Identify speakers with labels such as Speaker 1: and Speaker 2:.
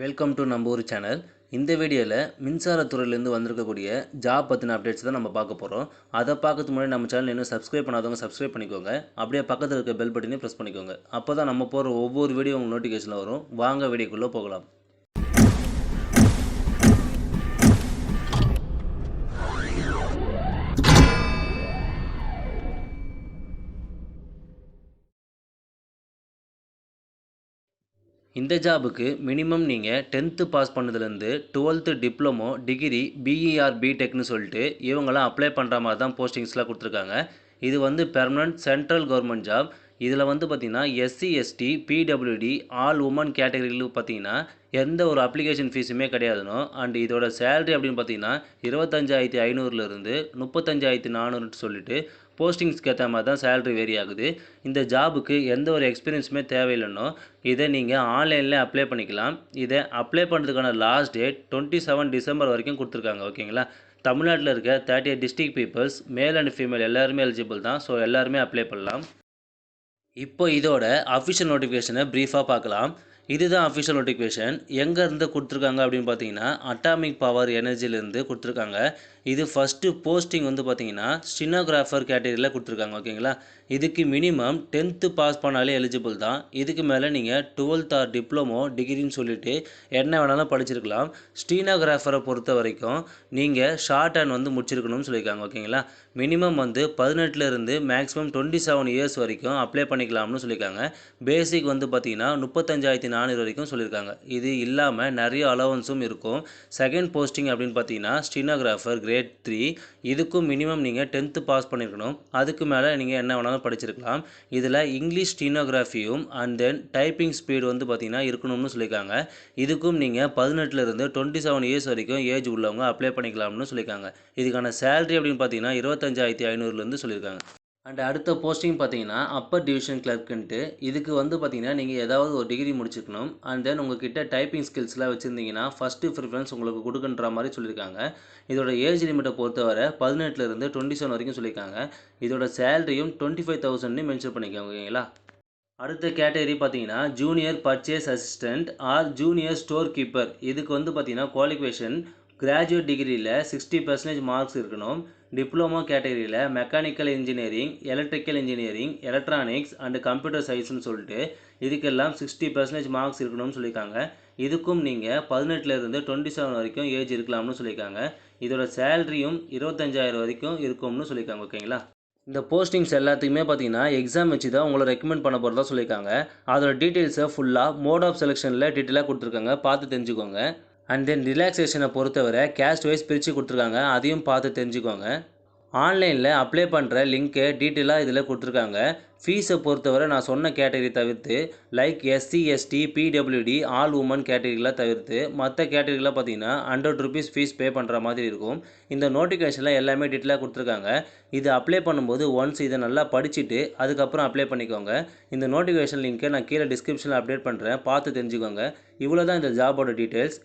Speaker 1: Welcome to நம்ம ஊர் channel. இந்த வீடியோவில் மின்சாரத்துறையிலேருந்து வந்திருக்கக்கூடிய ஜாப் பற்றின அப்டேட்ஸ் தான் நம்ம பார்க்க போகிறோம். அதை பார்க்கறதுக்கு முன்னாடி நம்ம சேனல் இன்னும் சப்ஸ்கிரைப் பண்ணாதவங்க சப்ஸ்கிரைப் பண்ணிக்கோங்க. அப்படியே பக்கத்தில் இருக்க பெல் பட்டனையும் ப்ரெஸ் பண்ணிக்கோங்க. அப்போ தான் நம்ம போகிற ஒவ்வொரு வீடியோ உங்களுக்கு நோட்டிஃபிகேஷனில் வரும். வாங்க வீடியோக்குள்ளே போகலாம். இந்த ஜாபுக்கு மினிமம் நீங்கள் 10th பாஸ் பண்ணதுலேருந்து 12th டிப்ளமோ டிகிரி பிஇஆர் பிடெக்னு சொல்லிட்டு இவங்களாம் அப்ளை பண்ணுற மாதிரி தான் போஸ்டிங்ஸ்லாம் கொடுத்துருக்காங்க. இது வந்து பெர்மனன்ட் சென்ட்ரல் கவர்மெண்ட் ஜாப். இதில் வந்து பார்த்திங்கன்னா SC ST PWD all women கேட்டகரிகளுக்கு பார்த்திங்கன்னா எந்த ஒரு அப்ளிகேஷன் ஃபீஸுமே கிடையாதுனோ. அண்ட் இதோட சேலரி அப்படின்னு பார்த்தீங்கன்னா 25,500லேருந்து 35,400 சொல்லிட்டு போஸ்டிங்ஸ்க்கு ஏற்ற மாதிரி தான் சேலரி வேரி ஆகுது. இந்த ஜாபுக்கு எந்த ஒரு எக்ஸ்பீரியன்ஸுமே தேவையில்லைன்னோ இதை நீங்கள் ஆன்லைனில் அப்ளை பண்ணிக்கலாம். இதை அப்ளை பண்ணுறதுக்கான லாஸ்ட் டேட் 27 டிசம்பர் வரைக்கும் கொடுத்துருக்காங்க. ஓகேங்களா? தமிழ்நாட்டில் இருக்க 38 district peoples male and female எல்லாருமே எலிஜிபிள் தான். ஸோ எல்லாருமே அப்ளை பண்ணலாம். இப்போ இதோட அஃபிஷியல் நோட்டிஃபிகேஷனை ப்ரீஃபாக பார்க்கலாம். இதுதான் அஃபிஷியல் நோட்டிஃபிகேஷன். எங்கேருந்து கொடுத்துருக்காங்க அப்படின்னு பார்த்தீங்கன்னா அட்டாமிக் பவர் எனர்ஜிலேருந்து கொடுத்துருக்காங்க. இது ஃபஸ்ட்டு போஸ்டிங் வந்து பார்த்தீங்கன்னா ஸ்டினோகிராஃபர் கேட்டகரியில் கொடுத்துருக்காங்க. ஓகேங்களா? இதுக்கு மினிமம் 10th பாஸ் பண்ணாலே எலிஜிபிள் தான். இதுக்கு மேலே நீங்கள் 12th ஆர் டிப்ளமோ டிகிரின்னு சொல்லிட்டு என்ன வேணாலும் படிச்சிருக்கலாம். ஸ்டீனோகிராஃபரை பொறுத்த வரைக்கும் நீங்கள் ஷார்ட் ஹேண்ட் வந்து முடிச்சிருக்கணும்னு சொல்லியிருக்காங்க. ஓகேங்களா? மினிமம் வந்து 18லேருந்து மேக்ஸிமம் 27 இயர்ஸ் வரைக்கும் அப்ளை பண்ணிக்கலாம்னு சொல்லியிருக்காங்க. பேசிக் வந்து பார்த்தீங்கன்னா 35,400 வரைக்கும் சொல்லியிருக்காங்க. இது இல்லாமல் நிறைய அலவன்ஸும் இருக்கும். செகண்ட் போஸ்டிங் அப்படின்னு பார்த்தீங்கன்னா ஸ்டீனோகிராஃபர் கிரேட் 3. இதுக்கும் மினிமம் நீங்கள் 10th பாஸ் பண்ணியிருக்கணும். அதுக்கு மேலே நீங்கள் என்ன வேணாலும் படிச்சிருக்கலாம். இதில் இங்கிலீஷ் ஸ்டீனோகிராஃபியும் அண்ட் தென் டைப்பிங் ஸ்பீடு வந்து பார்த்தீங்கன்னா இருக்கணும்னு சொல்லியிருக்காங்க. இதுக்கும் நீங்கள் 18லேருந்து 27 இயர்ஸ் வரைக்கும் ஏஜ் உள்ளவங்க அப்ளை பண்ணிக்கலாம்னு சொல்லியிருக்காங்க. இதுக்கான சேலரி அப்படின்னு பார்த்தீங்கன்னா 25,500லேருந்து சொல்லியிருக்காங்க. அண்ட் அடுத்த போஸ்டிங் பார்த்தீங்கன்னா அப்பர் டிவிஷன் கிளர்க்குன்ட்டு. இதுக்கு வந்து பார்த்தீங்கன்னா நீங்கள் ஏதாவது ஒரு டிகிரி முடிச்சிருக்கணும். அண்ட் தென் உங்ககிட்ட டைப்பிங் ஸ்கில்ஸ்லாம் வச்சுருந்தீங்கன்னா ஃபஸ்ட்டு ப்ரிஃபரன்ஸ் உங்களுக்கு கொடுக்குன்ற மாதிரி சொல்லியிருக்காங்க. இதோட ஏஜ் லிமிட்டை பொறுத்தவரை 18லேருந்து 27 வரைக்கும் சொல்லியிருக்காங்க. இதோட சேலரியும் 25,000ன்னு மென்ஷன் பண்ணிக்கோங்க. ஓகேங்களா? அடுத்த கேட்டகரி பார்த்தீங்கன்னா junior purchase assistant or junior store keeper. இதுக்கு வந்து பார்த்தீங்கன்னா குவாலிஃபிகேஷன் கிராஜுவேட் டிகிரியில் 60% மார்க்ஸ் இருக்கணும். டிப்ளமோ கேட்டகரியில் mechanical engineering, electrical engineering, electronics and computer சயின்ஸ்னு சொல்லிட்டு இதுக்கெல்லாம் 60% மார்க்ஸ் இருக்கணும்னு சொல்லியிருக்காங்க. இதுக்கும் நீங்கள் 18லேருந்து 27 வரைக்கும் ஏஜ் இருக்கலாம்னு சொல்லியிருக்காங்க. இதோட சேலரியும் 25,000 வரைக்கும் இருக்கும்னு சொல்லியிருக்காங்க. ஓகேங்களா? இந்த போஸ்டிங்ஸ் எல்லாத்துக்குமே பார்த்தீங்கன்னா எக்ஸாம் வச்சு தான் உங்களை ரெக்கமெண்ட் பண்ண போகிறதா சொல்லியிருக்காங்க. அதோட டீட்டெயில்ஸை ஃபுல்லாக மோட் ஆஃப் செலெக்ஷனில் டீட்டெயிலாக கொடுத்துருக்காங்க. பார்த்து தெரிஞ்சுக்கோங்க. அண்ட் தென் ரிலாக்ஸேஷனை பொறுத்தவரை கேஸ்ட் வைஸ் பிரித்து கொடுத்துருக்காங்க. அதையும் பார்த்து தெரிஞ்சுக்கோங்க. ஆன்லைனில் அப்ளை பண்ணுற லிங்க்கை டீட்டெயிலாக இதில் கொடுத்துருக்காங்க. ஃபீஸை பொறுத்தவரை நான் சொன்ன கேட்டகரி தவிர்த்து like SC ST PWD all women கேட்டகரிலாம் தவிர்த்து மற்ற கேட்டகரிலாம் பார்த்தீங்கன்னா 100 rupees ஃபீஸ் பே பண்ணுற மாதிரி இருக்கும். இந்த நோட்டிஃபிகேஷனில் எல்லாமே டீட்டெயிலாக கொடுத்துருக்காங்க. இது அப்ளை பண்ணும்போது ஒன்ஸ் இதை நல்லா படிச்சுட்டு அதுக்கப்புறம் அப்ளை பண்ணிக்கோங்க. இந்த நோட்டிஃபிகேஷன் லிங்க்கை நான் கீழே டிஸ்கிரிப்ஷனில் அப்டேட் பண்ணுறேன். பார்த்து தெரிஞ்சுக்கோங்க. இவ்வளோ தான் இந்த ஜாபோட டீட்டெயில்ஸ்.